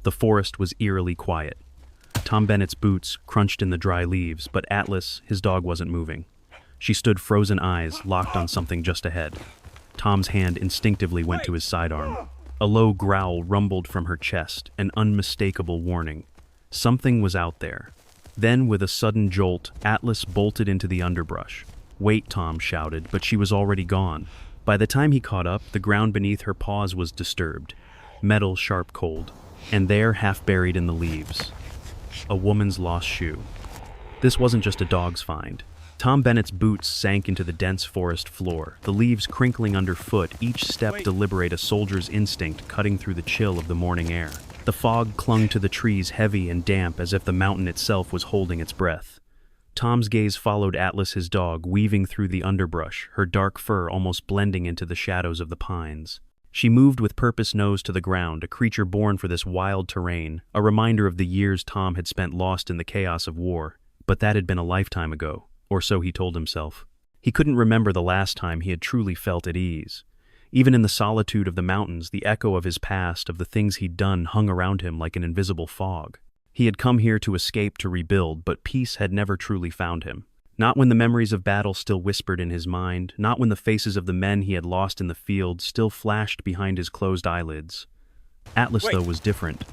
The forest was eerily quiet. Tom Bennett's boots crunched in the dry leaves, but Atlas, his dog, wasn't moving. She stood frozen eyes locked on something just ahead. Tom's hand instinctively went to his sidearm. A low growl rumbled from her chest, an unmistakable warning. Something was out there. Then, with a sudden jolt, Atlas bolted into the underbrush. "Wait," Tom shouted, but she was already gone. By the time he caught up, the ground beneath her paws was disturbed. Metal sharp cold. And there, half buried in the leaves, a woman's lost shoe. This wasn't just a dog's find. Tom Bennett's boots sank into the dense forest floor, the leaves crinkling underfoot, each step deliberate, a soldier's instinct cutting through the chill of the morning air. The fog clung to the trees, heavy and damp, as if the mountain itself was holding its breath. Tom's gaze followed Atlas, his dog, weaving through the underbrush, her dark fur almost blending into the shadows of the pines. She moved with purpose, nose to the ground, a creature born for this wild terrain, a reminder of the years Tom had spent lost in the chaos of war. But that had been a lifetime ago, or so he told himself. He couldn't remember the last time he had truly felt at ease. Even in the solitude of the mountains, the echo of his past, of the things he'd done, hung around him like an invisible fog. He had come here to escape, to rebuild, but peace had never truly found him. Not when the memories of battle still whispered in his mind, not when the faces of the men he had lost in the field still flashed behind his closed eyelids. Atlas, though, was different.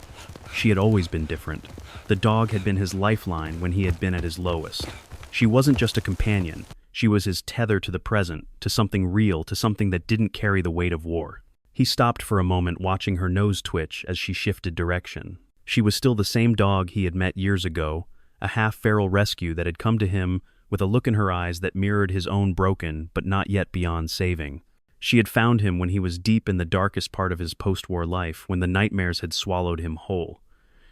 She had always been different. The dog had been his lifeline when he had been at his lowest. She wasn't just a companion. She was his tether to the present, to something real, to something that didn't carry the weight of war. He stopped for a moment, watching her nose twitch as she shifted direction. She was still the same dog he had met years ago, a half-feral rescue that had come to him with a look in her eyes that mirrored his own, broken but not yet beyond saving. She had found him when he was deep in the darkest part of his post-war life, when the nightmares had swallowed him whole.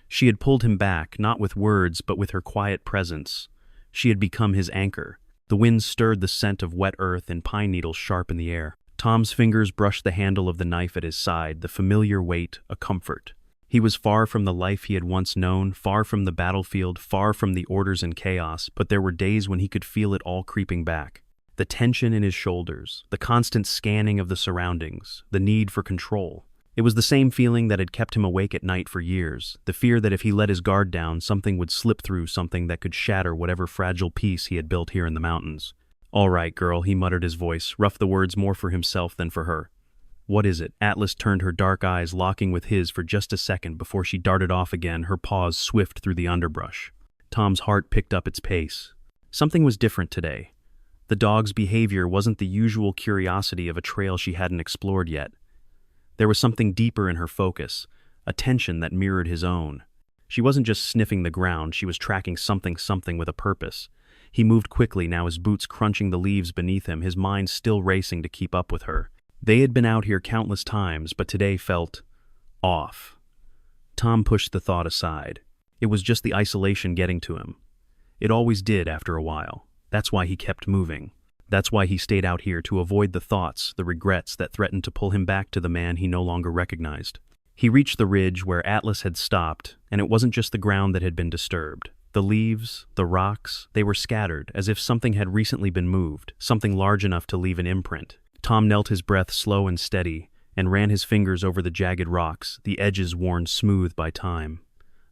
She had pulled him back, not with words but with her quiet presence. She had become his anchor. The wind stirred the scent of wet earth and pine needles sharp in the air. Tom's fingers brushed the handle of the knife at his side, the familiar weight, a comfort. He was far from the life he had once known, far from the battlefield, far from the orders and chaos, but there were days when he could feel it all creeping back. The tension in his shoulders, the constant scanning of the surroundings, the need for control. It was the same feeling that had kept him awake at night for years, the fear that if he let his guard down, something would slip through, something that could shatter whatever fragile peace he had built here in the mountains. "All right, girl," he muttered, his voice rough, the words more for himself than for her. "What is it?" Atlas turned, her dark eyes locking with his for just a second before she darted off again, her paws swift through the underbrush. Tom's heart picked up its pace. Something was different today. The dog's behavior wasn't the usual curiosity of a trail she hadn't explored yet. There was something deeper in her focus, a tension that mirrored his own. She wasn't just sniffing the ground, she was tracking something with a purpose. He moved quickly, now his boots crunching the leaves beneath him, his mind still racing to keep up with her. They had been out here countless times, but today felt off. Tom pushed the thought aside. It was just the isolation getting to him. It always did after a while. That's why he kept moving. That's why he stayed out here, to avoid the thoughts, the regrets that threatened to pull him back to the man he no longer recognized. He reached the ridge where Atlas had stopped, and it wasn't just the ground that had been disturbed. The leaves, the rocks, they were scattered, as if something had recently been moved, something large enough to leave an imprint. Tom knelt, his breath slow and steady, and ran his fingers over the jagged rocks, the edges worn smooth by time.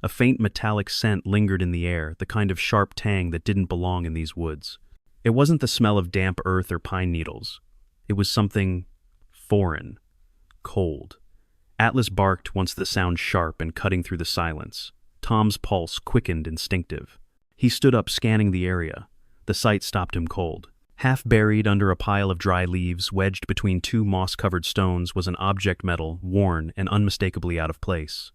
A faint metallic scent lingered in the air, the kind of sharp tang that didn't belong in these woods. It wasn't the smell of damp earth or pine needles. It was something foreign, cold. Atlas barked once, the sound sharp and cutting through the silence. Tom's pulse quickened, instinctive. He stood up, scanning the area. The sight stopped him cold. Half buried under a pile of dry leaves, wedged between two moss-covered stones, was an object, metal, worn and unmistakably out of place.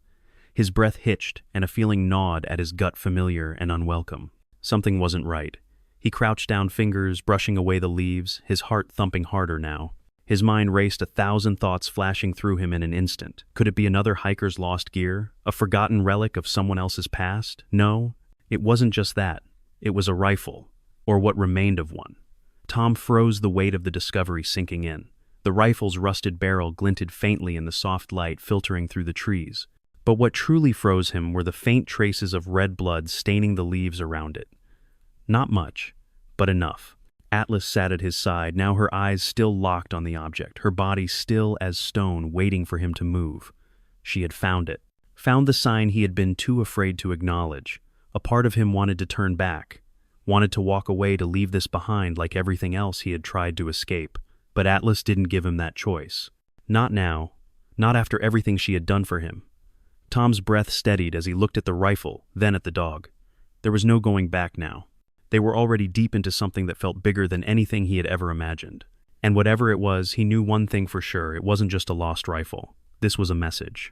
His breath hitched, and a feeling gnawed at his gut, familiar and unwelcome. Something wasn't right. He crouched down, fingers brushing away the leaves, his heart thumping harder now. His mind raced, 1,000 thoughts flashing through him in an instant. Could it be another hiker's lost gear? A forgotten relic of someone else's past? No, it wasn't just that. It was a rifle, or what remained of one. Tom froze, the weight of the discovery sinking in. The rifle's rusted barrel glinted faintly in the soft light filtering through the trees. But what truly froze him were the faint traces of red blood staining the leaves around it. Not much, but enough. Atlas sat at his side, now her eyes still locked on the object, her body still as stone, waiting for him to move. She had found it. found the sign he had been too afraid to acknowledge. A part of him wanted to turn back, wanted to walk away to leave this behind like everything else he had tried to escape. But Atlas didn't give him that choice. Not now. Not after everything she had done for him. Tom's breath steadied as he looked at the rifle, then at the dog. There was no going back now. They were already deep into something that felt bigger than anything he had ever imagined. And whatever it was, he knew one thing for sure: it wasn't just a lost rifle. This was a message.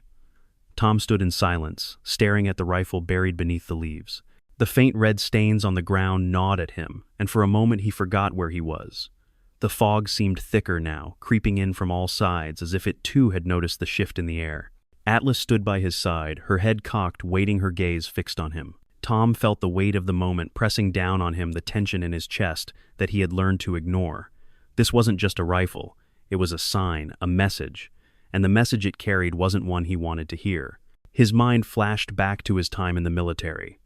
Tom stood in silence, staring at the rifle buried beneath the leaves. The faint red stains on the ground gnawed at him, and for a moment he forgot where he was. The fog seemed thicker now, creeping in from all sides as if it too had noticed the shift in the air. Atlas stood by his side, her head cocked, waiting, her gaze fixed on him. Tom felt the weight of the moment pressing down on him, the tension in his chest that he had learned to ignore. This wasn't just a rifle, it was a sign, a message, and the message it carried wasn't one he wanted to hear. His mind flashed back to his time in the military.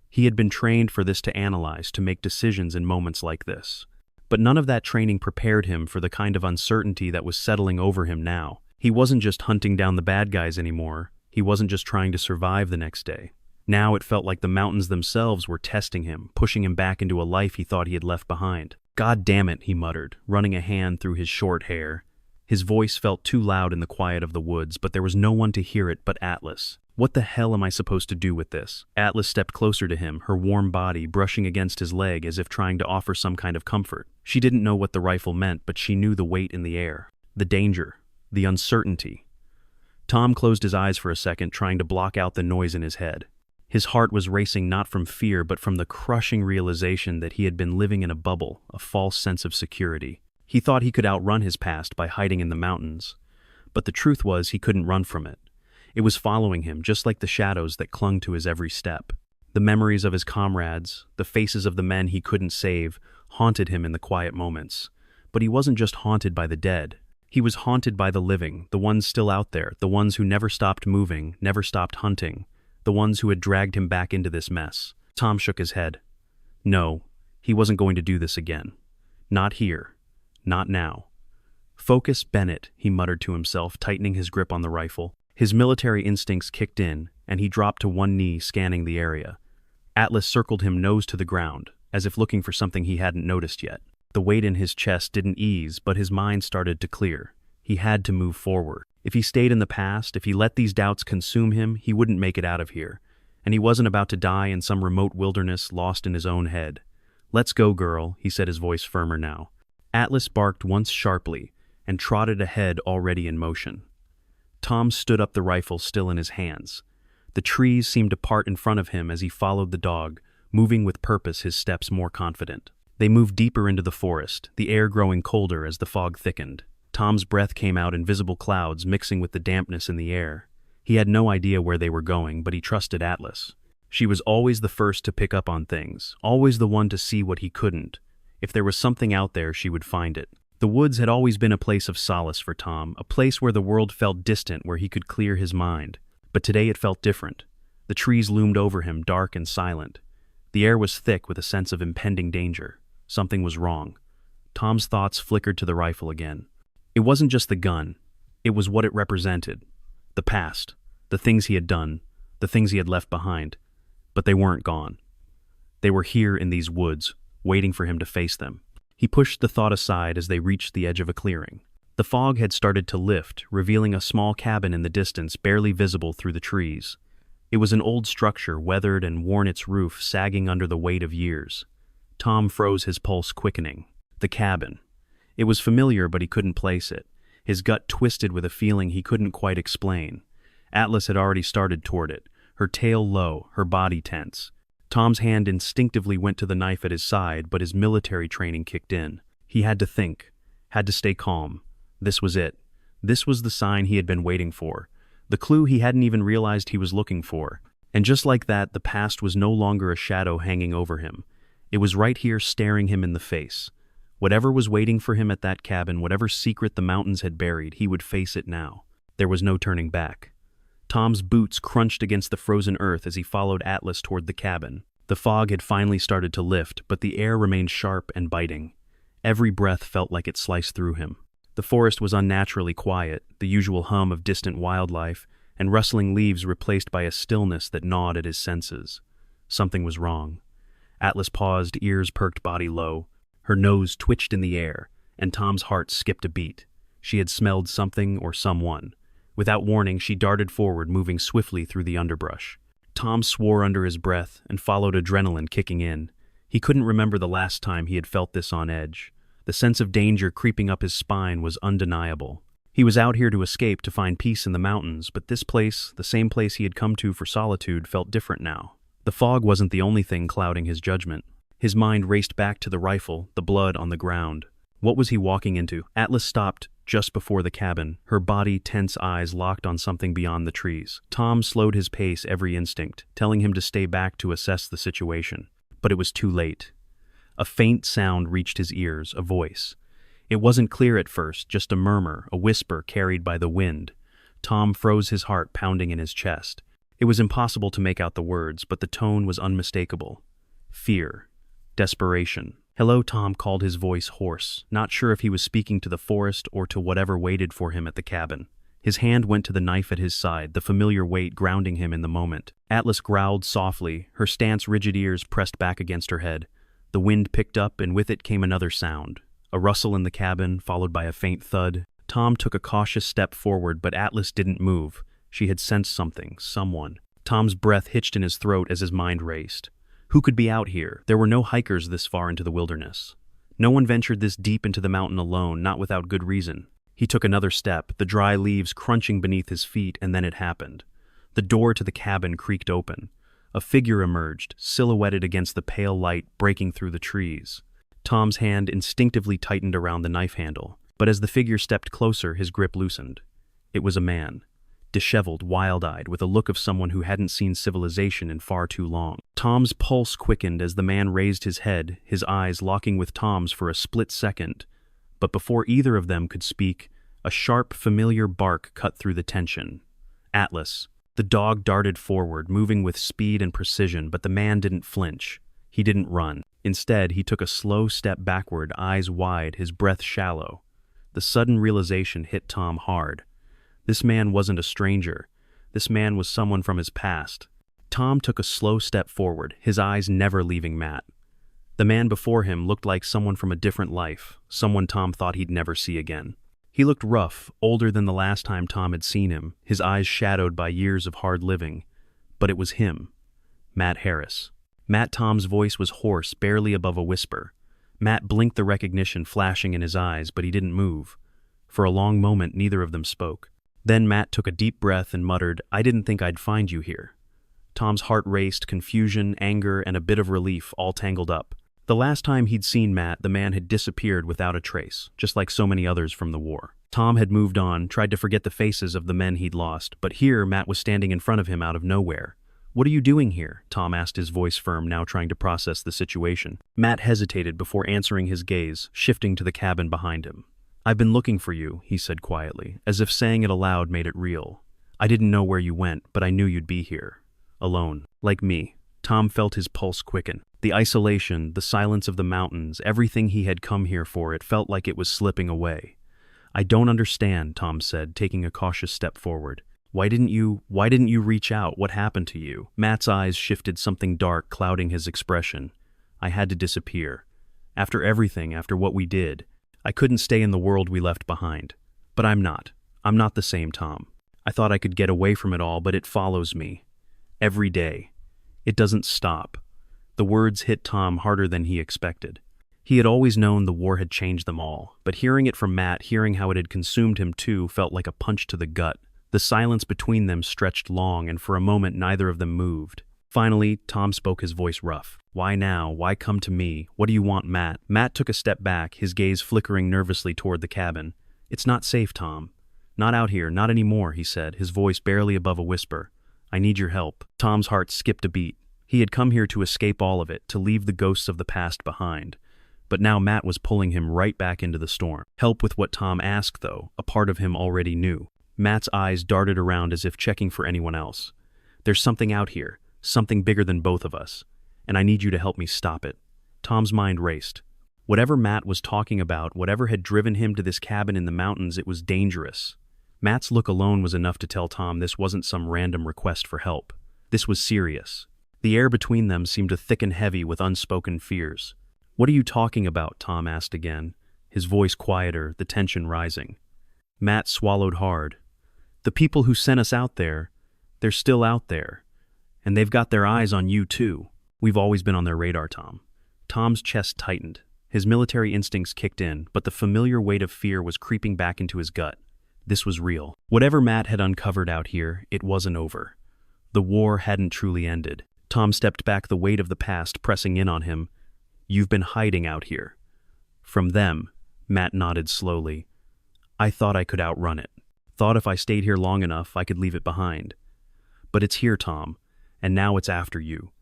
He had been trained for this, to analyze, to make decisions in moments like this. But none of that training prepared him for the kind of uncertainty that was settling over him now. He wasn't just hunting down the bad guys anymore. He wasn't just trying to survive the next day. Now it felt like the mountains themselves were testing him, pushing him back into a life he thought he had left behind. "God damn it," he muttered, running a hand through his short hair. His voice felt too loud in the quiet of the woods, but there was no one to hear it but Atlas. "What the hell am I supposed to do with this?" Atlas stepped closer to him, her warm body brushing against his leg as if trying to offer some kind of comfort. She didn't know what the rifle meant, but she knew the weight in the air, the danger, the uncertainty. Tom closed his eyes for a second, trying to block out the noise in his head. His heart was racing not from fear, but from the crushing realization that he had been living in a bubble, a false sense of security. He thought he could outrun his past by hiding in the mountains. But the truth was, he couldn't run from it. It was following him, just like the shadows that clung to his every step. The memories of his comrades, the faces of the men he couldn't save, haunted him in the quiet moments. But he wasn't just haunted by the dead. He was haunted by the living, the ones still out there, the ones who never stopped moving, never stopped hunting, the ones who had dragged him back into this mess. Tom shook his head. No, he wasn't going to do this again. Not here. Not now. "Focus, Bennett," he muttered to himself, tightening his grip on the rifle. His military instincts kicked in, and he dropped to one knee, scanning the area. Atlas circled him, nose to the ground, as if looking for something he hadn't noticed yet. The weight in his chest didn't ease, but his mind started to clear. He had to move forward. If he stayed in the past, if he let these doubts consume him, he wouldn't make it out of here. And he wasn't about to die in some remote wilderness, lost in his own head. "Let's go, girl," he said, his voice firmer now. Atlas barked once sharply and trotted ahead, already in motion. Tom stood up, the rifle still in his hands. The trees seemed to part in front of him as he followed the dog, moving with purpose, his steps more confident. They moved deeper into the forest, the air growing colder as the fog thickened. Tom's breath came out in visible clouds, mixing with the dampness in the air. He had no idea where they were going, but he trusted Atlas. She was always the first to pick up on things, always the one to see what he couldn't. If there was something out there, she would find it. The woods had always been a place of solace for Tom, a place where the world felt distant, where he could clear his mind. But today it felt different. The trees loomed over him, dark and silent. The air was thick with a sense of impending danger. Something was wrong. Tom's thoughts flickered to the rifle again. It wasn't just the gun. It was what it represented. The past, the things he had done, the things he had left behind. But they weren't gone. They were here in these woods, waiting for him to face them. He pushed the thought aside as they reached the edge of a clearing. The fog had started to lift, revealing a small cabin in the distance, barely visible through the trees. It was an old structure, weathered and worn, its roof sagging under the weight of years. Tom froze, his pulse quickening. The cabin. It was familiar, but he couldn't place it. His gut twisted with a feeling he couldn't quite explain. Atlas had already started toward it, her tail low, her body tense. Tom's hand instinctively went to the knife at his side, but his military training kicked in. He had to think, had to stay calm. This was it. This was the sign he had been waiting for, the clue he hadn't even realized he was looking for. And just like that, the past was no longer a shadow hanging over him. It was right here, staring him in the face. Whatever was waiting for him at that cabin, whatever secret the mountains had buried, he would face it now. There was no turning back. Tom's boots crunched against the frozen earth as he followed Atlas toward the cabin. The fog had finally started to lift, but the air remained sharp and biting. Every breath felt like it sliced through him. The forest was unnaturally quiet, the usual hum of distant wildlife, and rustling leaves replaced by a stillness that gnawed at his senses. Something was wrong. Atlas paused, ears perked, body low. Her nose twitched in the air, and Tom's heart skipped a beat. She had smelled something or someone. Without warning, she darted forward, moving swiftly through the underbrush. Tom swore under his breath and followed, adrenaline kicking in. He couldn't remember the last time he had felt this on edge. The sense of danger creeping up his spine was undeniable. He was out here to escape, to find peace in the mountains, but this place, the same place he had come to for solitude, felt different now. The fog wasn't the only thing clouding his judgment. His mind raced back to the rifle, the blood on the ground. What was he walking into? Atlas stopped just before the cabin, her body tense, eyes locked on something beyond the trees. Tom slowed his pace, every instinct telling him to stay back to assess the situation. But it was too late. A faint sound reached his ears, a voice. It wasn't clear at first, just a murmur, a whisper carried by the wind. Tom froze, his heart pounding in his chest. It was impossible to make out the words, but the tone was unmistakable. Fear. Desperation. "Hello," Tom called, his voice hoarse, not sure if he was speaking to the forest or to whatever waited for him at the cabin. His hand went to the knife at his side, the familiar weight grounding him in the moment. Atlas growled softly, her stance, rigid ears pressed back against her head. The wind picked up, and with it came another sound. A rustle in the cabin, followed by a faint thud. Tom took a cautious step forward, but Atlas didn't move. She had sensed something, someone. Tom's breath hitched in his throat as his mind raced. Who could be out here? There were no hikers this far into the wilderness. No one ventured this deep into the mountain alone, not without good reason. He took another step, the dry leaves crunching beneath his feet, and then it happened. The door to the cabin creaked open. A figure emerged, silhouetted against the pale light breaking through the trees. Tom's hand instinctively tightened around the knife handle, but as the figure stepped closer, his grip loosened. It was a man. Disheveled, wild-eyed, with a look of someone who hadn't seen civilization in far too long. Tom's pulse quickened as the man raised his head, his eyes locking with Tom's for a split second. But before either of them could speak, a sharp, familiar bark cut through the tension. Atlas. The dog darted forward, moving with speed and precision, but the man didn't flinch. He didn't run. Instead, he took a slow step backward, eyes wide, his breath shallow. The sudden realization hit Tom hard. This man wasn't a stranger. This man was someone from his past. Tom took a slow step forward, his eyes never leaving Matt. The man before him looked like someone from a different life, someone Tom thought he'd never see again. He looked rough, older than the last time Tom had seen him, his eyes shadowed by years of hard living. But it was him. Matt Harris. Matt. Tom's voice was hoarse, barely above a whisper. Matt blinked, the recognition flashing in his eyes, but he didn't move. For a long moment, neither of them spoke. Then Matt took a deep breath and muttered, "I didn't think I'd find you here." Tom's heart raced, confusion, anger, and a bit of relief all tangled up. The last time he'd seen Matt, the man had disappeared without a trace, just like so many others from the war. Tom had moved on, tried to forget the faces of the men he'd lost, but here Matt was standing in front of him out of nowhere. "What are you doing here?" Tom asked, his voice firm, now trying to process the situation. Matt hesitated before answering, his gaze shifting to the cabin behind him. "I've been looking for you," he said quietly, as if saying it aloud made it real. "I didn't know where you went, but I knew you'd be here. Alone. Like me." Tom felt his pulse quicken. The isolation, the silence of the mountains, everything he had come here for, it felt like it was slipping away. "I don't understand," Tom said, taking a cautious step forward. Why didn't you reach out? What happened to you?" Matt's eyes shifted, something dark clouding his expression. "I had to disappear. After everything, after what we did. I couldn't stay in the world we left behind. But I'm not. I'm not the same, Tom. I thought I could get away from it all, but it follows me. Every day. It doesn't stop." The words hit Tom harder than he expected. He had always known the war had changed them all, but hearing it from Matt, hearing how it had consumed him too, felt like a punch to the gut. The silence between them stretched long, and for a moment neither of them moved. Finally, Tom spoke, his voice rough. "Why now? Why come to me? What do you want, Matt?" Matt took a step back, his gaze flickering nervously toward the cabin. "It's not safe, Tom. Not out here, not anymore," he said, his voice barely above a whisper. "I need your help." Tom's heart skipped a beat. He had come here to escape all of it, to leave the ghosts of the past behind. But now Matt was pulling him right back into the storm. Help with what Tom asked, though, a part of him already knew. Matt's eyes darted around as if checking for anyone else. "There's something out here, something bigger than both of us, and I need you to help me stop it." Tom's mind raced. Whatever Matt was talking about, whatever had driven him to this cabin in the mountains, it was dangerous. Matt's look alone was enough to tell Tom this wasn't some random request for help. This was serious. The air between them seemed to thicken heavy with unspoken fears. "What are you talking about?" Tom asked again, his voice quieter, the tension rising. Matt swallowed hard. "The people who sent us out there, they're still out there. And they've got their eyes on you too." "We've always been on their radar, Tom." Tom's chest tightened. His military instincts kicked in, but the familiar weight of fear was creeping back into his gut. This was real. Whatever Matt had uncovered out here, it wasn't over. The war hadn't truly ended. Tom stepped back, the weight of the past pressing in on him. "You've been hiding out here." "From them," Matt nodded slowly. "I thought I could outrun it. Thought if I stayed here long enough, I could leave it behind. But it's here, Tom, and now it's after you."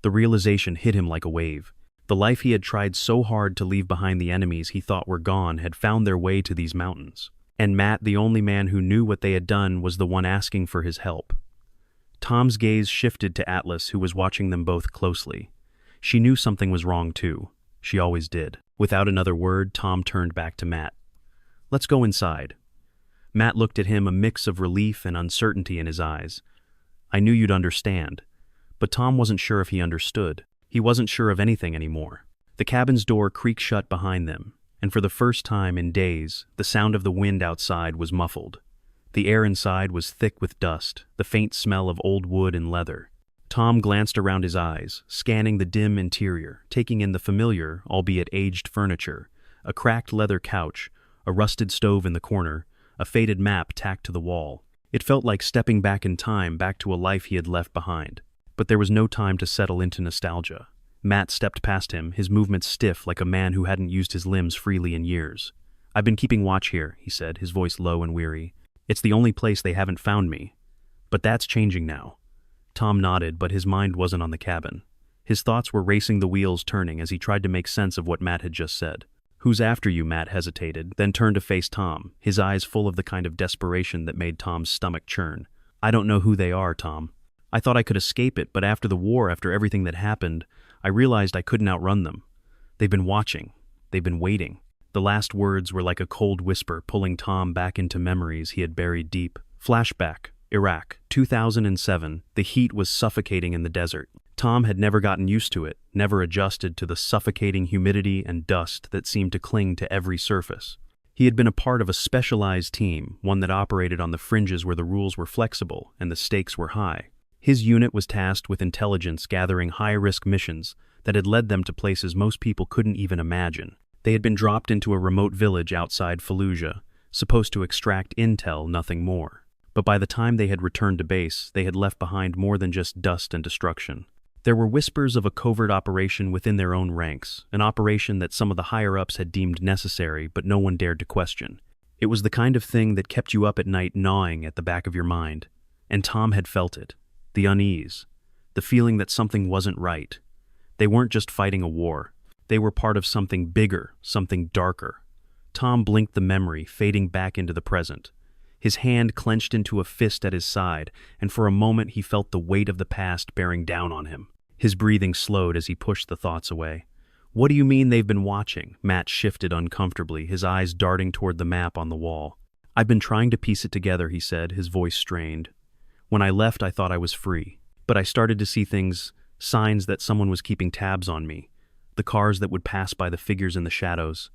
The realization hit him like a wave. The life he had tried so hard to leave behind, the enemies he thought were gone, had found their way to these mountains. And Matt, the only man who knew what they had done, was the one asking for his help. Tom's gaze shifted to Atlas, who was watching them both closely. She knew something was wrong too. She always did. Without another word, Tom turned back to Matt. "Let's go inside." Matt looked at him, a mix of relief and uncertainty in his eyes. "I knew you'd understand." But Tom wasn't sure if he understood. He wasn't sure of anything anymore. The cabin's door creaked shut behind them, and for the first time in days, the sound of the wind outside was muffled. The air inside was thick with dust, the faint smell of old wood and leather. Tom glanced around, his eyes, scanning the dim interior, taking in the familiar, albeit aged furniture, a cracked leather couch, a rusted stove in the corner, a faded map tacked to the wall. It felt like stepping back in time, back to a life he had left behind. But there was no time to settle into nostalgia. Matt stepped past him, his movements stiff like a man who hadn't used his limbs freely in years. "I've been keeping watch here," he said, his voice low and weary. "It's the only place they haven't found me. But that's changing now." Tom nodded, but his mind wasn't on the cabin. His thoughts were racing, the wheels turning as he tried to make sense of what Matt had just said. "Who's after you?" Matt hesitated, then turned to face Tom, his eyes full of the kind of desperation that made Tom's stomach churn. "I don't know who they are, Tom. I thought I could escape it, but after the war, after everything that happened, I realized I couldn't outrun them. They've been watching. They've been waiting." The last words were like a cold whisper, pulling Tom back into memories he had buried deep. Flashback, Iraq, 2007. The heat was suffocating in the desert. Tom had never gotten used to it, never adjusted to the suffocating humidity and dust that seemed to cling to every surface. He had been a part of a specialized team, one that operated on the fringes where the rules were flexible and the stakes were high. His unit was tasked with intelligence gathering, high-risk missions that had led them to places most people couldn't even imagine. They had been dropped into a remote village outside Fallujah, supposed to extract intel, nothing more. But by the time they had returned to base, they had left behind more than just dust and destruction. There were whispers of a covert operation within their own ranks, an operation that some of the higher-ups had deemed necessary, but no one dared to question. It was the kind of thing that kept you up at night, gnawing at the back of your mind. And Tom had felt it. The unease. The feeling that something wasn't right. They weren't just fighting a war. They were part of something bigger, something darker. Tom blinked, the memory fading back into the present. His hand clenched into a fist at his side, and for a moment he felt the weight of the past bearing down on him. His breathing slowed as he pushed the thoughts away. "What do you mean they've been watching?" Matt shifted uncomfortably, his eyes darting toward the map on the wall. "I've been trying to piece it together," he said, his voice strained. "When I left, I thought I was free. But I started to see things, signs that someone was keeping tabs on me. The cars that would pass by, the figures in the shadows.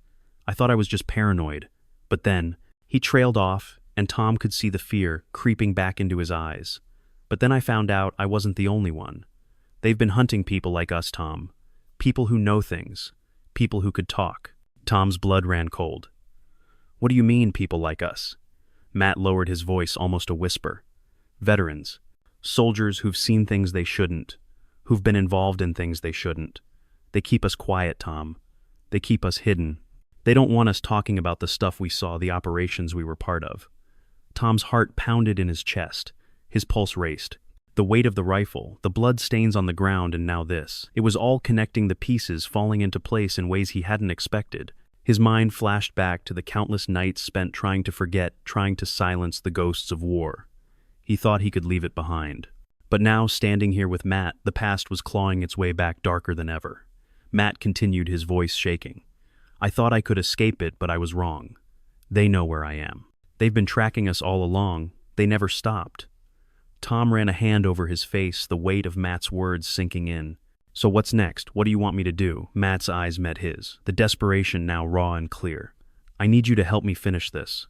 I thought I was just paranoid. But then," he trailed off, and Tom could see the fear creeping back into his eyes. "But then I found out I wasn't the only one. They've been hunting people like us, Tom. People who know things. People who could talk." Tom's blood ran cold. "What do you mean, people like us?" Matt lowered his voice, almost a whisper. "Veterans. Soldiers who've seen things they shouldn't. Who've been involved in things they shouldn't. They keep us quiet, Tom. They keep us hidden. They don't want us talking about the stuff we saw, the operations we were part of." Tom's heart pounded in his chest. His pulse raced. The weight of the rifle, the blood stains on the ground, and now this. It was all connecting, the pieces falling into place in ways he hadn't expected. His mind flashed back to the countless nights spent trying to forget, trying to silence the ghosts of war. He thought he could leave it behind. But now, standing here with Matt, the past was clawing its way back, darker than ever. Matt continued, his voice shaking. "I thought I could escape it, but I was wrong. They know where I am. They've been tracking us all along. They never stopped. Tom ran a hand over his face, the weight of Matt's words sinking in. So what's next? What do you want me to do? Matt's eyes met his, the desperation now raw and clear. I need you to help me finish this.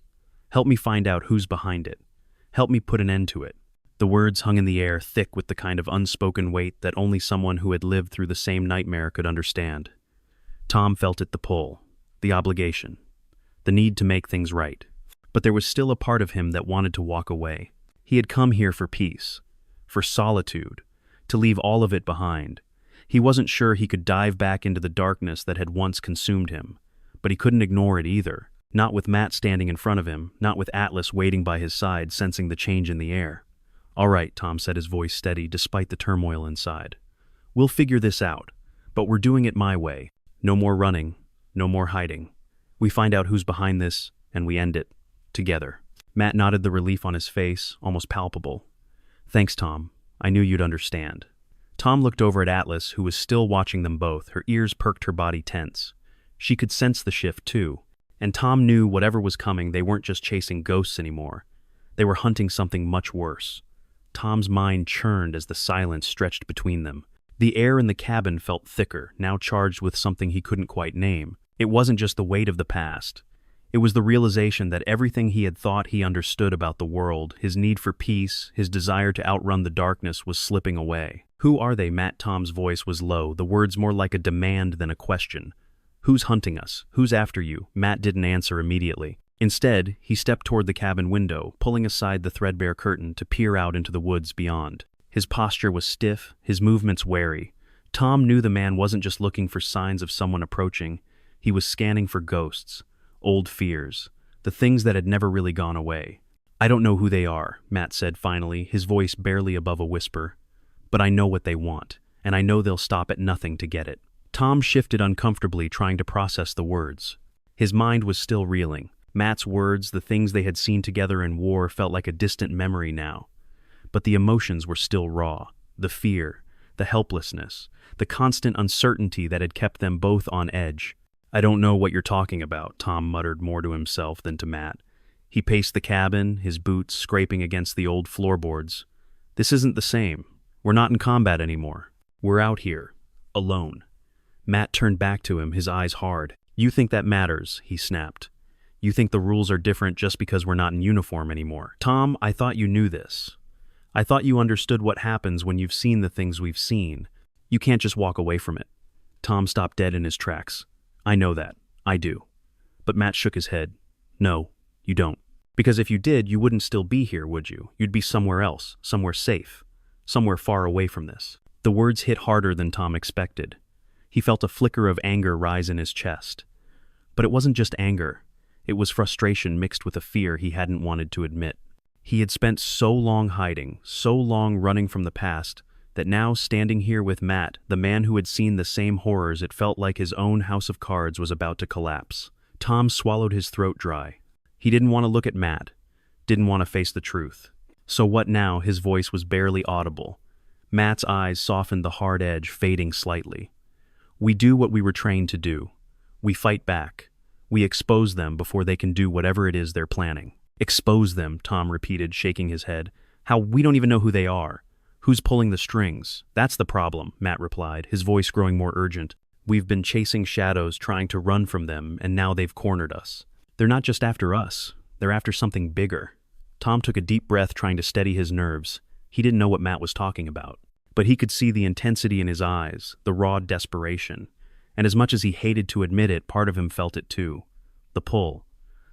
Help me find out who's behind it. Help me put an end to it. The words hung in the air, thick with the kind of unspoken weight that only someone who had lived through the same nightmare could understand. Tom felt it, the pull, the obligation, the need to make things right. But there was still a part of him that wanted to walk away. He had come here for peace, for solitude, to leave all of it behind. He wasn't sure he could dive back into the darkness that had once consumed him, but he couldn't ignore it either, not with Matt standing in front of him, not with Atlas waiting by his side, sensing the change in the air. All right, Tom said, his voice steady despite the turmoil inside. We'll figure this out, but we're doing it my way. No more running, no more hiding. We find out who's behind this, and we end it. Together. Matt nodded, the relief on his face, almost palpable. Thanks, Tom. I knew you'd understand. Tom looked over at Atlas, who was still watching them both, her ears perked, her body tense. She could sense the shift, too. And Tom knew whatever was coming, they weren't just chasing ghosts anymore. They were hunting something much worse. Tom's mind churned as the silence stretched between them. The air in the cabin felt thicker, now charged with something he couldn't quite name. It wasn't just the weight of the past. It was the realization that everything he had thought he understood about the world, his need for peace, his desire to outrun the darkness, was slipping away. Who are they? Tom's voice was low, the words more like a demand than a question. Who's hunting us? Who's after you? Matt didn't answer immediately. Instead, he stepped toward the cabin window, pulling aside the threadbare curtain to peer out into the woods beyond. His posture was stiff, his movements wary. Tom knew the man wasn't just looking for signs of someone approaching. He was scanning for ghosts. Old fears, the things that had never really gone away. I don't know who they are, Matt said finally, his voice barely above a whisper. But I know what they want, and I know they'll stop at nothing to get it. Tom shifted uncomfortably, trying to process the words. His mind was still reeling. Matt's words, the things they had seen together in war, felt like a distant memory now. But the emotions were still raw. The fear, the helplessness, the constant uncertainty that had kept them both on edge. I don't know what you're talking about, Tom muttered, more to himself than to Matt. He paced the cabin, his boots scraping against the old floorboards. This isn't the same. We're not in combat anymore. We're out here, alone. Matt turned back to him, his eyes hard. You think that matters, he snapped. You think the rules are different just because we're not in uniform anymore. Tom, I thought you knew this. I thought you understood what happens when you've seen the things we've seen. You can't just walk away from it. Tom stopped dead in his tracks. I know that. I do. But Matt shook his head. No, you don't. Because if you did, you wouldn't still be here, would you? You'd be somewhere else, somewhere safe, somewhere far away from this. The words hit harder than Tom expected. He felt a flicker of anger rise in his chest. But it wasn't just anger. It was frustration mixed with a fear he hadn't wanted to admit. He had spent so long hiding, so long running from the past, that now, standing here with Matt, the man who had seen the same horrors, it felt like his own house of cards was about to collapse. Tom swallowed his throat dry. He didn't want to look at Matt, didn't want to face the truth. So what now? His voice was barely audible. Matt's eyes softened, the hard edge fading slightly. We do what we were trained to do. We fight back. We expose them before they can do whatever it is they're planning. Expose them, Tom repeated, shaking his head. How? We don't even know who they are. Who's pulling the strings? That's the problem, Matt replied, his voice growing more urgent. We've been chasing shadows, trying to run from them, and now they've cornered us. They're not just after us. They're after something bigger. Tom took a deep breath, trying to steady his nerves. He didn't know what Matt was talking about. But he could see the intensity in his eyes, the raw desperation. And as much as he hated to admit it, part of him felt it too. The pull.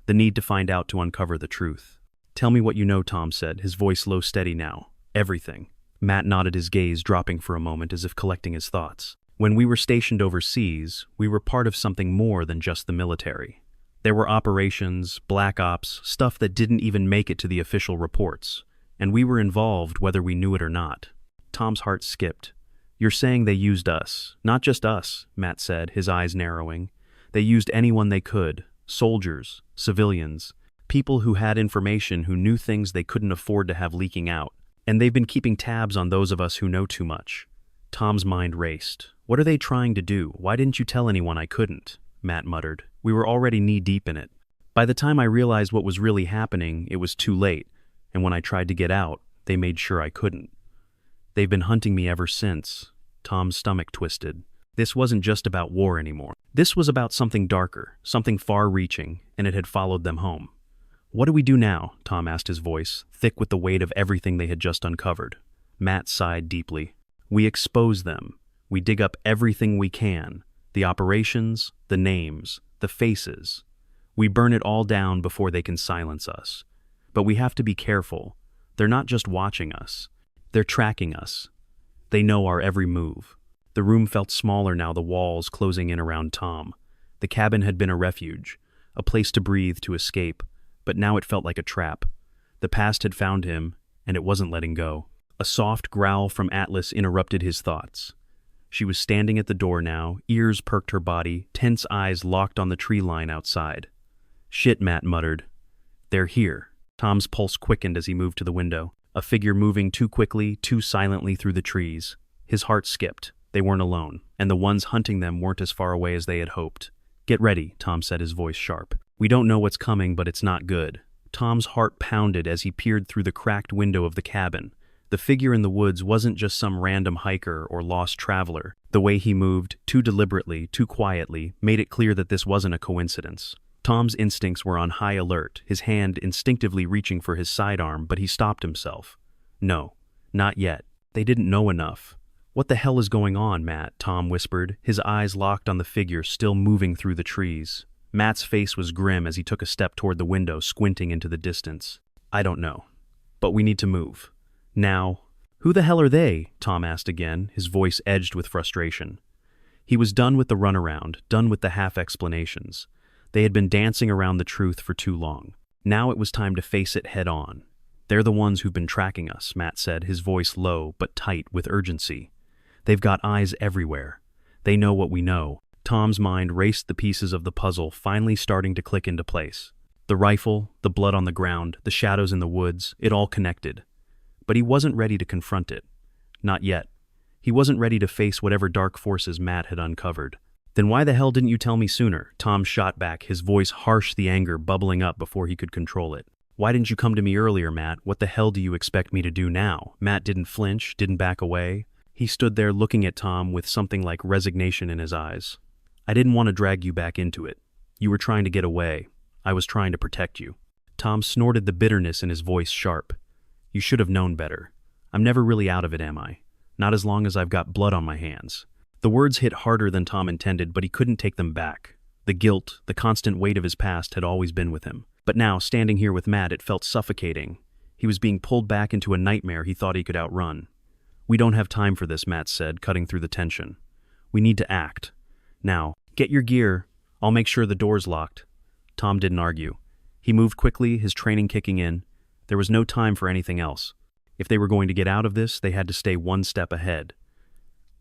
The need to find out, to uncover the truth. Tell me what you know, Tom said, his voice low, steady now. Everything. Matt nodded, his gaze dropping for a moment as if collecting his thoughts. When we were stationed overseas, we were part of something more than just the military. There were operations, black ops, stuff that didn't even make it to the official reports. And we were involved whether we knew it or not. Tom's heart skipped. You're saying they used us. Not just us, Matt said, his eyes narrowing. They used anyone they could. Soldiers, civilians, people who had information, who knew things they couldn't afford to have leaking out. And they've been keeping tabs on those of us who know too much. Tom's mind raced. What are they trying to do? Why didn't you tell anyone? I couldn't, Matt muttered. We were already knee-deep in it. By the time I realized what was really happening, it was too late, and when I tried to get out, they made sure I couldn't. They've been hunting me ever since. Tom's stomach twisted. This wasn't just about war anymore. This was about something darker, something far-reaching, and it had followed them home. What do we do now? Tom asked, his voice thick with the weight of everything they had just uncovered. Matt sighed deeply. We expose them. We dig up everything we can. The operations, the names, the faces. We burn it all down before they can silence us. But we have to be careful. They're not just watching us. They're tracking us. They know our every move. The room felt smaller now, the walls closing in around Tom. The cabin had been a refuge, a place to breathe, to escape, but now it felt like a trap. The past had found him, and it wasn't letting go. A soft growl from Atlas interrupted his thoughts. She was standing at the door now, ears perked her body, tense eyes locked on the tree line outside. Shit, Matt muttered. They're here. Tom's pulse quickened as he moved to the window, a figure moving too quickly, too silently through the trees. His heart skipped. They weren't alone, and the ones hunting them weren't as far away as they had hoped. Get ready, Tom said, his voice sharp. We don't know what's coming, but it's not good. Tom's heart pounded as he peered through the cracked window of the cabin. The figure in the woods wasn't just some random hiker or lost traveler. The way he moved, too deliberately, too quietly, made it clear that this wasn't a coincidence. Tom's instincts were on high alert, his hand instinctively reaching for his sidearm, but he stopped himself. No, not yet. They didn't know enough. What the hell is going on, Matt? Tom whispered, his eyes locked on the figure still moving through the trees. Matt's face was grim as he took a step toward the window, squinting into the distance. I don't know. But we need to move. Now. Who the hell are they? Tom asked again, his voice edged with frustration. He was done with the runaround, done with the half-explanations. They had been dancing around the truth for too long. Now it was time to face it head on. They're the ones who've been tracking us, Matt said, his voice low but tight with urgency. They've got eyes everywhere. They know what we know. Tom's mind raced, the pieces of the puzzle finally starting to click into place. The rifle, the blood on the ground, the shadows in the woods, it all connected. But he wasn't ready to confront it. Not yet. He wasn't ready to face whatever dark forces Matt had uncovered. Then why the hell didn't you tell me sooner? Tom shot back, his voice harsh, the anger bubbling up before he could control it. Why didn't you come to me earlier, Matt? What the hell do you expect me to do now? Matt didn't flinch, didn't back away. He stood there looking at Tom with something like resignation in his eyes. I didn't want to drag you back into it. You were trying to get away. I was trying to protect you. Tom snorted, the bitterness in his voice sharp. You should have known better. I'm never really out of it, am I? Not as long as I've got blood on my hands. The words hit harder than Tom intended, but he couldn't take them back. The guilt, the constant weight of his past had always been with him. But now, standing here with Matt, it felt suffocating. He was being pulled back into a nightmare he thought he could outrun. We don't have time for this, Matt said, cutting through the tension. We need to act. Now, get your gear. I'll make sure the door's locked. Tom didn't argue. He moved quickly, his training kicking in. There was no time for anything else. If they were going to get out of this, they had to stay one step ahead.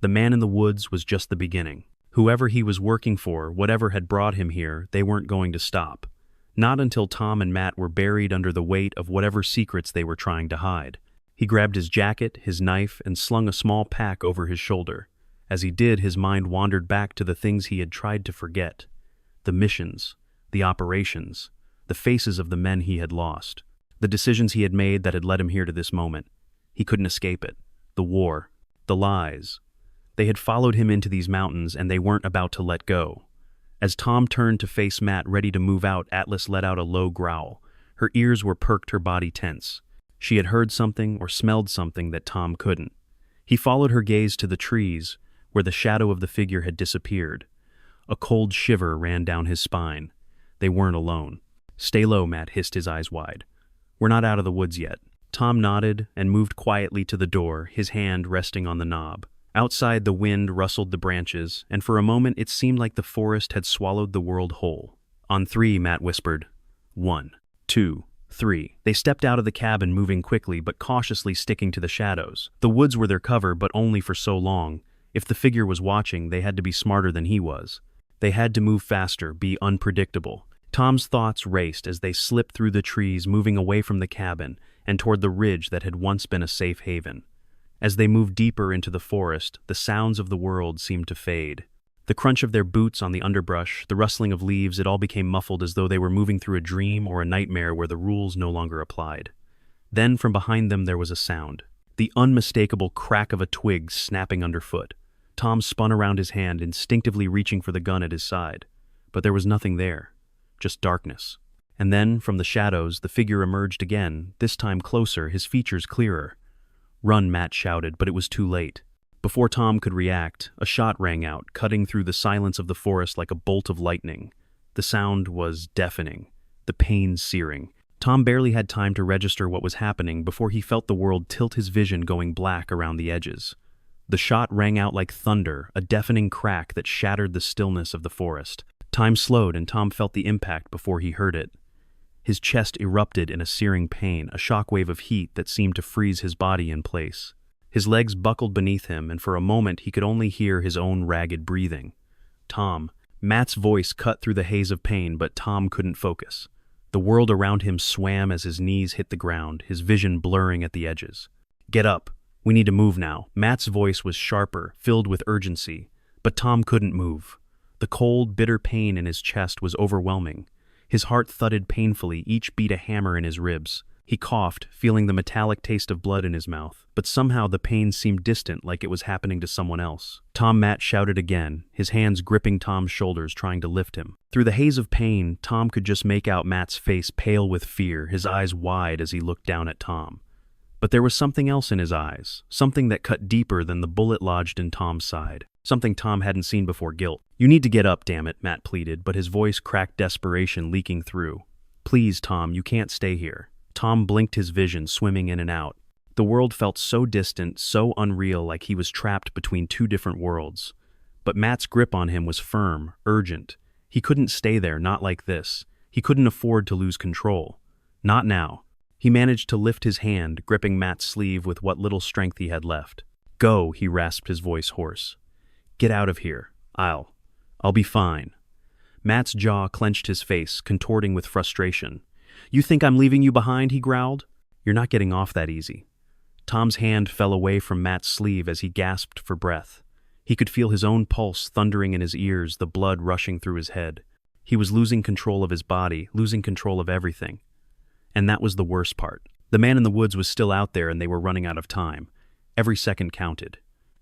The man in the woods was just the beginning. Whoever he was working for, whatever had brought him here, they weren't going to stop. Not until Tom and Matt were buried under the weight of whatever secrets they were trying to hide. He grabbed his jacket, his knife, and slung a small pack over his shoulder. As he did, his mind wandered back to the things he had tried to forget. The missions, the operations, the faces of the men he had lost. The decisions he had made that had led him here to this moment. He couldn't escape it. The war, the lies. They had followed him into these mountains, and they weren't about to let go. As Tom turned to face Matt, ready to move out, Atlas let out a low growl. Her ears were perked, her body tense. She had heard something or smelled something that Tom couldn't. He followed her gaze to the trees, where the shadow of the figure had disappeared. A cold shiver ran down his spine. They weren't alone. Stay low, Matt hissed, his eyes wide. We're not out of the woods yet. Tom nodded and moved quietly to the door, his hand resting on the knob. Outside, the wind rustled the branches, and for a moment it seemed like the forest had swallowed the world whole. On three, Matt whispered. 1, 2, 3. They stepped out of the cabin, moving quickly but cautiously, sticking to the shadows. The woods were their cover, but only for so long. If the figure was watching, they had to be smarter than he was. They had to move faster, be unpredictable. Tom's thoughts raced as they slipped through the trees, moving away from the cabin and toward the ridge that had once been a safe haven. As they moved deeper into the forest, the sounds of the world seemed to fade. The crunch of their boots on the underbrush, the rustling of leaves, it all became muffled as though they were moving through a dream or a nightmare where the rules no longer applied. Then from behind them there was a sound. The unmistakable crack of a twig snapping underfoot. Tom spun around his hand, instinctively reaching for the gun at his side. But there was nothing there. Just darkness. And then, from the shadows, the figure emerged again, this time closer, his features clearer. "Run," Matt shouted, but it was too late. Before Tom could react, a shot rang out, cutting through the silence of the forest like a bolt of lightning. The sound was deafening, the pain searing. Tom barely had time to register what was happening before he felt the world tilt, his vision going black around the edges. The shot rang out like thunder, a deafening crack that shattered the stillness of the forest. Time slowed and Tom felt the impact before he heard it. His chest erupted in a searing pain, a shockwave of heat that seemed to freeze his body in place. His legs buckled beneath him, and for a moment he could only hear his own ragged breathing. "Tom." Matt's voice cut through the haze of pain, but Tom couldn't focus. The world around him swam as his knees hit the ground, his vision blurring at the edges. "Get up. We need to move now." Matt's voice was sharper, filled with urgency, but Tom couldn't move. The cold, bitter pain in his chest was overwhelming. His heart thudded painfully, each beat a hammer in his ribs. He coughed, feeling the metallic taste of blood in his mouth, but somehow the pain seemed distant, like it was happening to someone else. "Tom!" Matt shouted again, his hands gripping Tom's shoulders, trying to lift him. Through the haze of pain, Tom could just make out Matt's face, pale with fear, his eyes wide as he looked down at Tom. But there was something else in his eyes, something that cut deeper than the bullet lodged in Tom's side, something Tom hadn't seen before: guilt. "You need to get up, damn it," Matt pleaded, but his voice cracked desperation leaking through. "Please, Tom, you can't stay here." Tom blinked, his vision swimming in and out. The world felt so distant, so unreal, like he was trapped between two different worlds. But Matt's grip on him was firm, urgent. He couldn't stay there, not like this. He couldn't afford to lose control. Not now. He managed to lift his hand, gripping Matt's sleeve with what little strength he had left. "Go," he rasped, his voice hoarse. "Get out of here. I'll be fine." Matt's jaw clenched, his face contorting with frustration. "You think I'm leaving you behind?" he growled. "You're not getting off that easy." Tom's hand fell away from Matt's sleeve as he gasped for breath. He could feel his own pulse thundering in his ears, the blood rushing through his head. He was losing control of his body, losing control of everything. And that was the worst part. The man in the woods was still out there, and they were running out of time. Every second counted.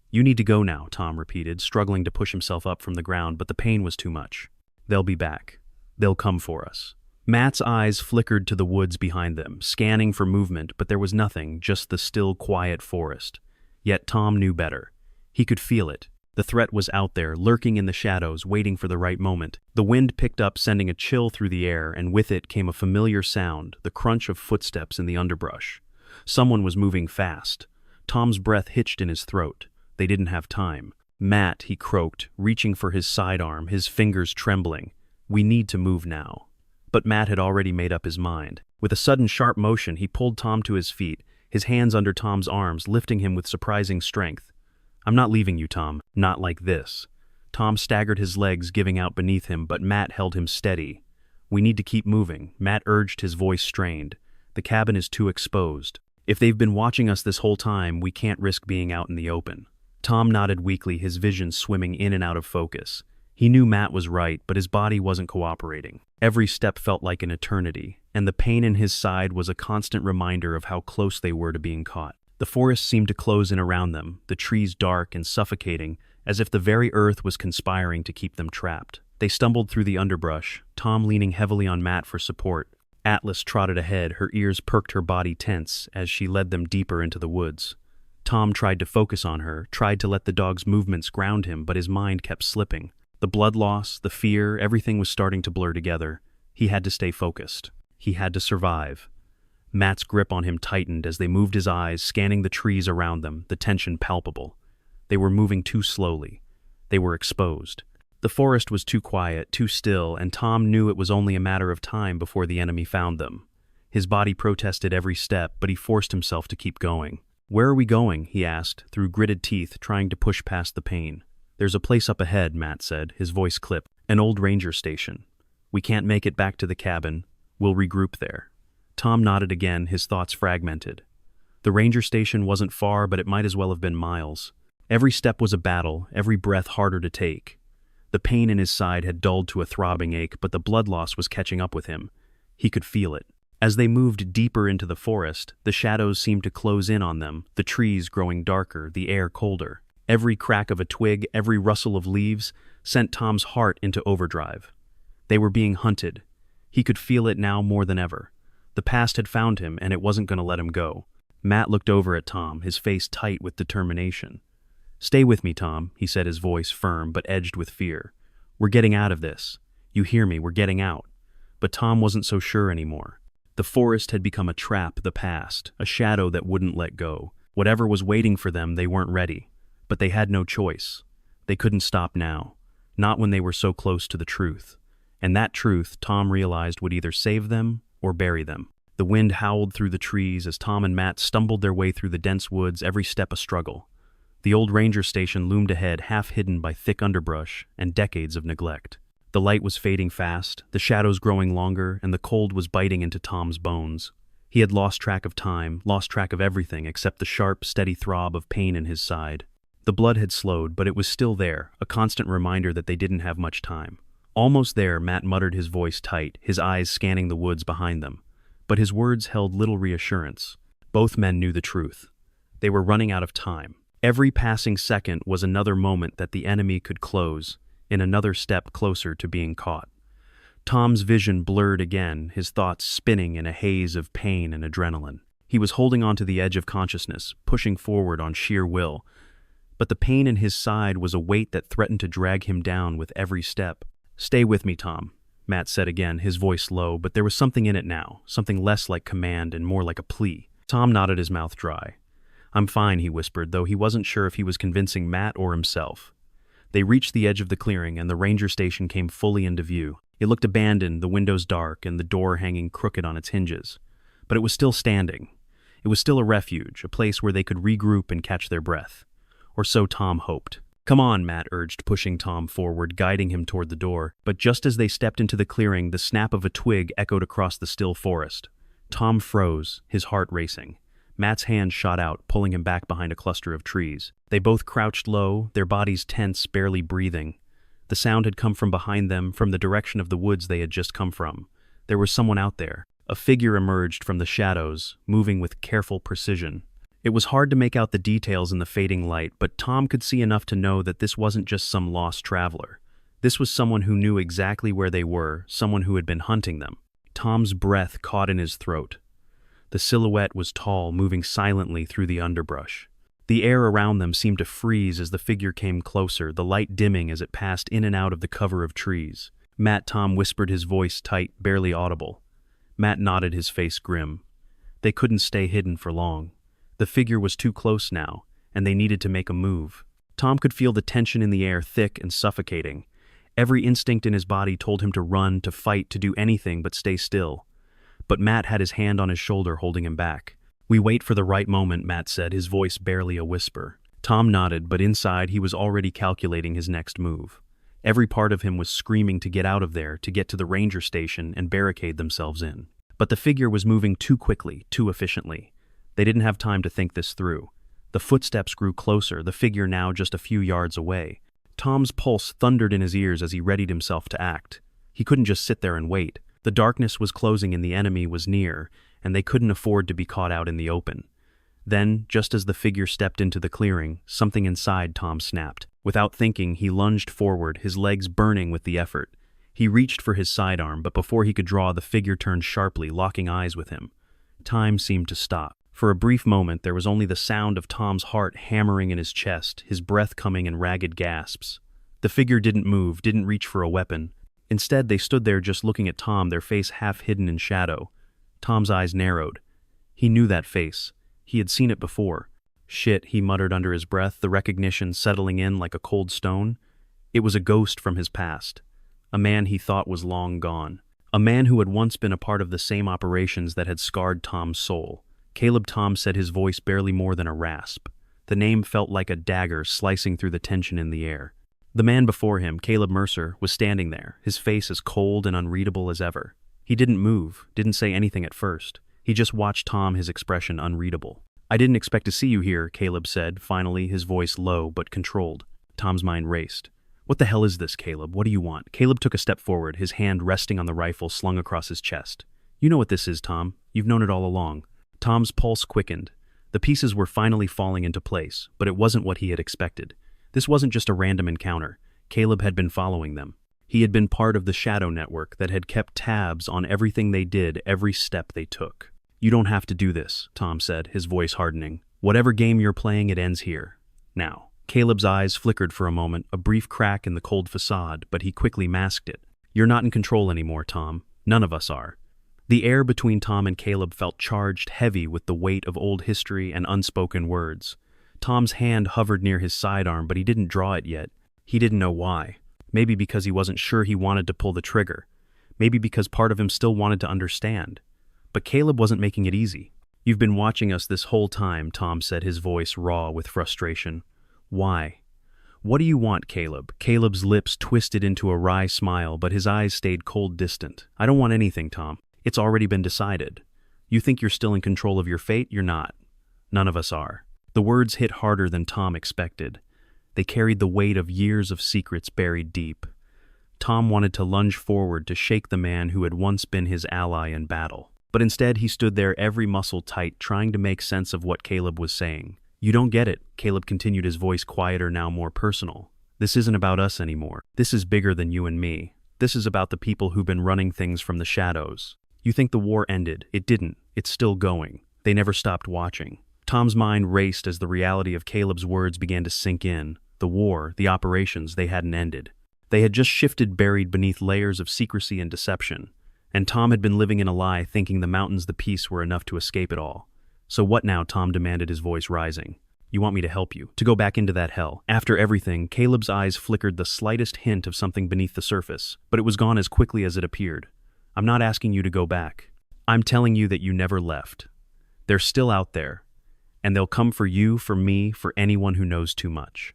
"You need to go now," Tom repeated, struggling to push himself up from the ground, but the pain was too much. "They'll be back. They'll come for us." Matt's eyes flickered to the woods behind them, scanning for movement, but there was nothing, just the still, quiet forest. Yet Tom knew better. He could feel it. The threat was out there, lurking in the shadows, waiting for the right moment. The wind picked up, sending a chill through the air, and with it came a familiar sound, the crunch of footsteps in the underbrush. Someone was moving fast. Tom's breath hitched in his throat. They didn't have time. "Matt," he croaked, reaching for his sidearm, his fingers trembling. "We need to move now." But Matt had already made up his mind. With a sudden sharp motion, he pulled Tom to his feet, his hands under Tom's arms, lifting him with surprising strength. "I'm not leaving you, Tom. Not like this." Tom staggered, his legs giving out beneath him, but Matt held him steady. "We need to keep moving," Matt urged, his voice strained. "The cabin is too exposed. If they've been watching us this whole time, we can't risk being out in the open." Tom nodded weakly, his vision swimming in and out of focus. He knew Matt was right, but his body wasn't cooperating. Every step felt like an eternity, and the pain in his side was a constant reminder of how close they were to being caught. The forest seemed to close in around them, the trees dark and suffocating, as if the very earth was conspiring to keep them trapped. They stumbled through the underbrush, Tom leaning heavily on Matt for support. Atlas trotted ahead, her ears perked, her body tense, as she led them deeper into the woods. Tom tried to focus on her, tried to let the dog's movements ground him, but his mind kept slipping. The blood loss, the fear, everything was starting to blur together. He had to stay focused. He had to survive. Matt's grip on him tightened as they moved, his eyes scanning the trees around them, the tension palpable. They were moving too slowly. They were exposed. The forest was too quiet, too still, and Tom knew it was only a matter of time before the enemy found them. His body protested every step, but he forced himself to keep going. "Where are we going?" he asked, through gritted teeth, trying to push past the pain. "There's a place up ahead," Matt said, his voice clipped. "An old ranger station. We can't make it back to the cabin. We'll regroup there." Tom nodded again, his thoughts fragmented. The ranger station wasn't far, but it might as well have been miles. Every step was a battle, every breath harder to take. The pain in his side had dulled to a throbbing ache, but the blood loss was catching up with him. He could feel it. As they moved deeper into the forest, the shadows seemed to close in on them, the trees growing darker, the air colder. Every crack of a twig, every rustle of leaves, sent Tom's heart into overdrive. They were being hunted. He could feel it now more than ever. The past had found him, and it wasn't going to let him go. Matt looked over at Tom, his face tight with determination. "Stay with me, Tom," he said, his voice firm but edged with fear. "We're getting out of this. You hear me, we're getting out." But Tom wasn't so sure anymore. The forest had become a trap, the past, a shadow that wouldn't let go. Whatever was waiting for them, they weren't ready. But they had no choice. They couldn't stop now. Not when they were so close to the truth. And that truth, Tom realized, would either save them or bury them. The wind howled through the trees as Tom and Matt stumbled their way through the dense woods, every step a struggle. The old ranger station loomed ahead, half hidden by thick underbrush and decades of neglect. The light was fading fast, the shadows growing longer, and the cold was biting into Tom's bones. He had lost track of time, lost track of everything except the sharp, steady throb of pain in his side. The blood had slowed, but it was still there, a constant reminder that they didn't have much time. Almost there, Matt muttered, his voice tight, his eyes scanning the woods behind them. But his words held little reassurance. Both men knew the truth. They were running out of time. Every passing second was another moment that the enemy could close, in another step closer to being caught. Tom's vision blurred again, his thoughts spinning in a haze of pain and adrenaline. He was holding onto the edge of consciousness, pushing forward on sheer will. But the pain in his side was a weight that threatened to drag him down with every step. "Stay with me, Tom," Matt said again, his voice low, but there was something in it now, something less like command and more like a plea. Tom nodded, his mouth dry. "I'm fine," he whispered, though he wasn't sure if he was convincing Matt or himself. They reached the edge of the clearing, and the ranger station came fully into view. It looked abandoned, the windows dark, and the door hanging crooked on its hinges. But it was still standing. It was still a refuge, a place where they could regroup and catch their breath. Or so Tom hoped. "Come on," Matt urged, pushing Tom forward, guiding him toward the door. But just as they stepped into the clearing, the snap of a twig echoed across the still forest. Tom froze, his heart racing. Matt's hand shot out, pulling him back behind a cluster of trees. They both crouched low, their bodies tense, barely breathing. The sound had come from behind them, from the direction of the woods they had just come from. There was someone out there. A figure emerged from the shadows, moving with careful precision. It was hard to make out the details in the fading light, but Tom could see enough to know that this wasn't just some lost traveler. This was someone who knew exactly where they were, someone who had been hunting them. Tom's breath caught in his throat. The silhouette was tall, moving silently through the underbrush. The air around them seemed to freeze as the figure came closer, the light dimming as it passed in and out of the cover of trees. "Matt," Tom whispered, his voice tight, barely audible. Matt nodded, his face grim. They couldn't stay hidden for long. The figure was too close now, and they needed to make a move. Tom could feel the tension in the air, thick and suffocating. Every instinct in his body told him to run, to fight, to do anything but stay still. But Matt had his hand on his shoulder, holding him back. "We wait for the right moment," Matt said, his voice barely a whisper. Tom nodded, but inside he was already calculating his next move. Every part of him was screaming to get out of there, to get to the ranger station and barricade themselves in. But the figure was moving too quickly, too efficiently. They didn't have time to think this through. The footsteps grew closer, the figure now just a few yards away. Tom's pulse thundered in his ears as he readied himself to act. He couldn't just sit there and wait. The darkness was closing and the enemy was near, and they couldn't afford to be caught out in the open. Then, just as the figure stepped into the clearing, something inside Tom snapped. Without thinking, he lunged forward, his legs burning with the effort. He reached for his sidearm, but before he could draw, the figure turned sharply, locking eyes with him. Time seemed to stop. For a brief moment, there was only the sound of Tom's heart hammering in his chest, his breath coming in ragged gasps. The figure didn't move, didn't reach for a weapon. Instead, they stood there just looking at Tom, their face half hidden in shadow. Tom's eyes narrowed. He knew that face. He had seen it before. "Shit," he muttered under his breath, the recognition settling in like a cold stone. It was a ghost from his past. A man he thought was long gone. A man who had once been a part of the same operations that had scarred Tom's soul. Caleb, Tom said, his voice barely more than a rasp. The name felt like a dagger slicing through the tension in the air. The man before him, Caleb Mercer, was standing there, his face as cold and unreadable as ever. He didn't move, didn't say anything at first. He just watched Tom, his expression unreadable. "I didn't expect to see you here," Caleb said, finally, his voice low but controlled. Tom's mind raced. What the hell is this, Caleb? What do you want? Caleb took a step forward, his hand resting on the rifle slung across his chest. You know what this is, Tom. You've known it all along. Tom's pulse quickened. The pieces were finally falling into place, but it wasn't what he had expected. This wasn't just a random encounter. Caleb had been following them. He had been part of the shadow network that had kept tabs on everything they did, every step they took. You don't have to do this, Tom said, his voice hardening. Whatever game you're playing, it ends here. Now. Caleb's eyes flickered for a moment, a brief crack in the cold facade, but he quickly masked it. You're not in control anymore, Tom. None of us are. The air between Tom and Caleb felt charged, heavy with the weight of old history and unspoken words. Tom's hand hovered near his sidearm, but he didn't draw it yet. He didn't know why. Maybe because he wasn't sure he wanted to pull the trigger. Maybe because part of him still wanted to understand. But Caleb wasn't making it easy. You've been watching us this whole time, Tom said, his voice raw with frustration. Why? What do you want, Caleb? Caleb's lips twisted into a wry smile, but his eyes stayed cold distant. I don't want anything, Tom. It's already been decided. You think you're still in control of your fate? You're not. None of us are. The words hit harder than Tom expected. They carried the weight of years of secrets buried deep. Tom wanted to lunge forward to shake the man who had once been his ally in battle. But instead he stood there, every muscle tight, trying to make sense of what Caleb was saying. You don't get it, Caleb continued, his voice quieter, now more personal. This isn't about us anymore. This is bigger than you and me. This is about the people who've been running things from the shadows. You think the war ended. It didn't. It's still going. They never stopped watching. Tom's mind raced as the reality of Caleb's words began to sink in. The war, the operations, they hadn't ended. They had just shifted, buried beneath layers of secrecy and deception. And Tom had been living in a lie, thinking the mountains, the peace, were enough to escape it all. So what now? Tom demanded, his voice rising. You want me to help you? To go back into that hell? After everything, Caleb's eyes flickered the slightest hint of something beneath the surface, but it was gone as quickly as it appeared. I'm not asking you to go back. I'm telling you that you never left. They're still out there, and they'll come for you, for me, for anyone who knows too much.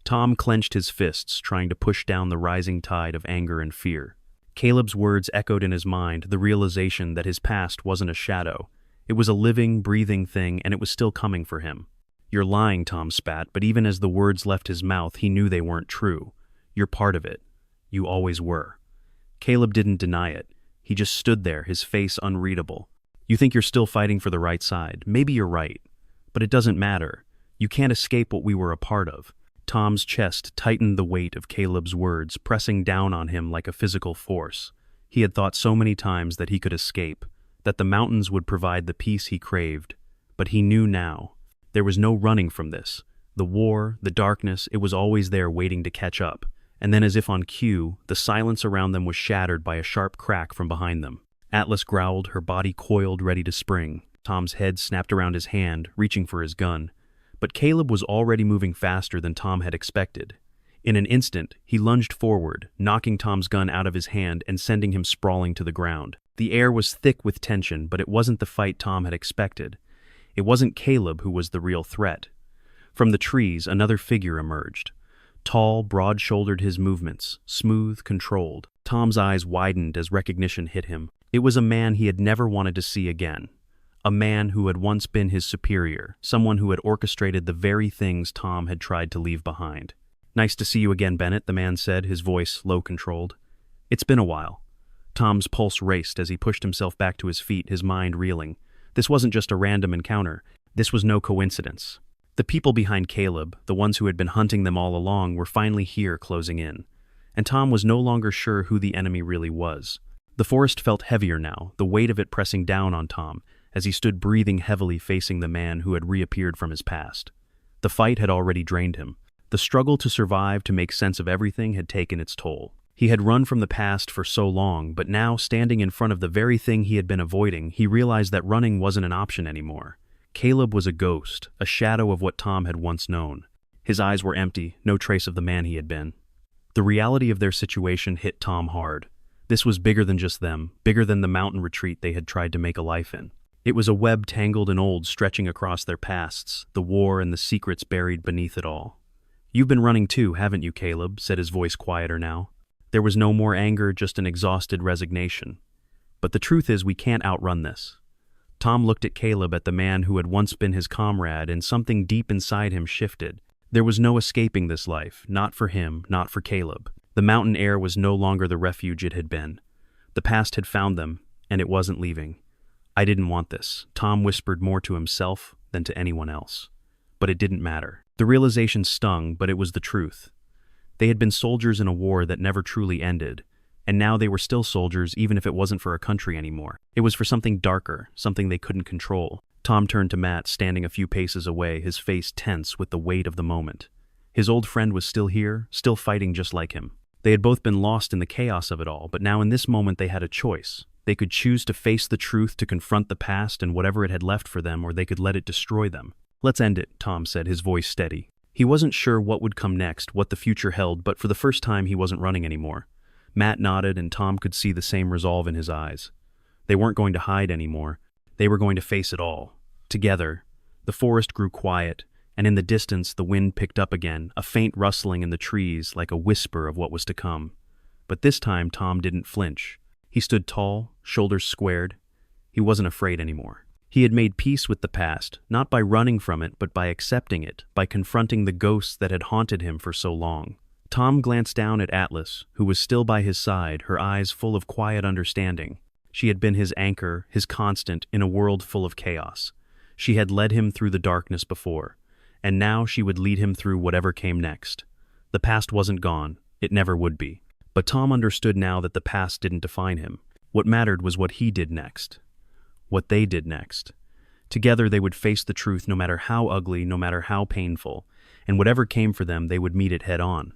Tom clenched his fists, trying to push down the rising tide of anger and fear. Caleb's words echoed in his mind, the realization that his past wasn't a shadow. It was a living, breathing thing, and it was still coming for him. You're lying, Tom spat, but even as the words left his mouth, he knew they weren't true. You're part of it. You always were. Caleb didn't deny it. He just stood there, his face unreadable. You think you're still fighting for the right side. Maybe you're right. But it doesn't matter. You can't escape what we were a part of. Tom's chest tightened, the weight of Caleb's words pressing down on him like a physical force. He had thought so many times that he could escape, that the mountains would provide the peace he craved. But he knew now. There was no running from this. The war, the darkness, it was always there waiting to catch up. And then, as if on cue, the silence around them was shattered by a sharp crack from behind them. Atlas growled, her body coiled, ready to spring. Tom's head snapped around his hand, reaching for his gun. But Caleb was already moving faster than Tom had expected. In an instant, he lunged forward, knocking Tom's gun out of his hand and sending him sprawling to the ground. The air was thick with tension, but it wasn't the fight Tom had expected. It wasn't Caleb who was the real threat. From the trees, another figure emerged. Tall, broad-shouldered, his movements, smooth, controlled. Tom's eyes widened as recognition hit him. It was a man he had never wanted to see again. A man who had once been his superior, someone who had orchestrated the very things Tom had tried to leave behind. Nice to see you again, Bennett, the man said, his voice low-controlled. It's been a while. Tom's pulse raced as he pushed himself back to his feet, his mind reeling. This wasn't just a random encounter. This was no coincidence. The people behind Caleb, the ones who had been hunting them all along, were finally here, closing in. And Tom was no longer sure who the enemy really was. The forest felt heavier now, the weight of it pressing down on Tom, as he stood breathing heavily facing the man who had reappeared from his past. The fight had already drained him. The struggle to survive, to make sense of everything, had taken its toll. He had run from the past for so long, but now, standing in front of the very thing he had been avoiding, he realized that running wasn't an option anymore. Caleb was a ghost, a shadow of what Tom had once known. His eyes were empty, no trace of the man he had been. The reality of their situation hit Tom hard. This was bigger than just them, bigger than the mountain retreat they had tried to make a life in. It was a web tangled and old, stretching across their pasts, the war and the secrets buried beneath it all. You've been running too, haven't you, Caleb? Said his voice quieter now. There was no more anger, just an exhausted resignation. But the truth is, we can't outrun this. Tom looked at Caleb, at the man who had once been his comrade, and something deep inside him shifted. There was no escaping this life, not for him, not for Caleb. The mountain air was no longer the refuge it had been. The past had found them, and it wasn't leaving. I didn't want this, Tom whispered more to himself than to anyone else. But it didn't matter. The realization stung, but it was the truth. They had been soldiers in a war that never truly ended, and now they were still soldiers even if it wasn't for a country anymore. It was for something darker, something they couldn't control. Tom turned to Matt, standing a few paces away, his face tense with the weight of the moment. His old friend was still here, still fighting just like him. They had both been lost in the chaos of it all, but now in this moment they had a choice. They could choose to face the truth, to confront the past and whatever it had left for them, or they could let it destroy them. "Let's end it," Tom said, his voice steady. He wasn't sure what would come next, what the future held, but for the first time he wasn't running anymore. Matt nodded, and Tom could see the same resolve in his eyes. They weren't going to hide anymore. They were going to face it all. Together. The forest grew quiet, and in the distance the wind picked up again, a faint rustling in the trees like a whisper of what was to come. But this time Tom didn't flinch. He stood tall, shoulders squared. He wasn't afraid anymore. He had made peace with the past, not by running from it, but by accepting it, by confronting the ghosts that had haunted him for so long. Tom glanced down at Atlas, who was still by his side, her eyes full of quiet understanding. She had been his anchor, his constant, in a world full of chaos. She had led him through the darkness before, and now she would lead him through whatever came next. The past wasn't gone. It never would be. But Tom understood now that the past didn't define him. What mattered was what he did next. What they did next. Together they would face the truth no matter how ugly, no matter how painful, and whatever came for them they would meet it head on.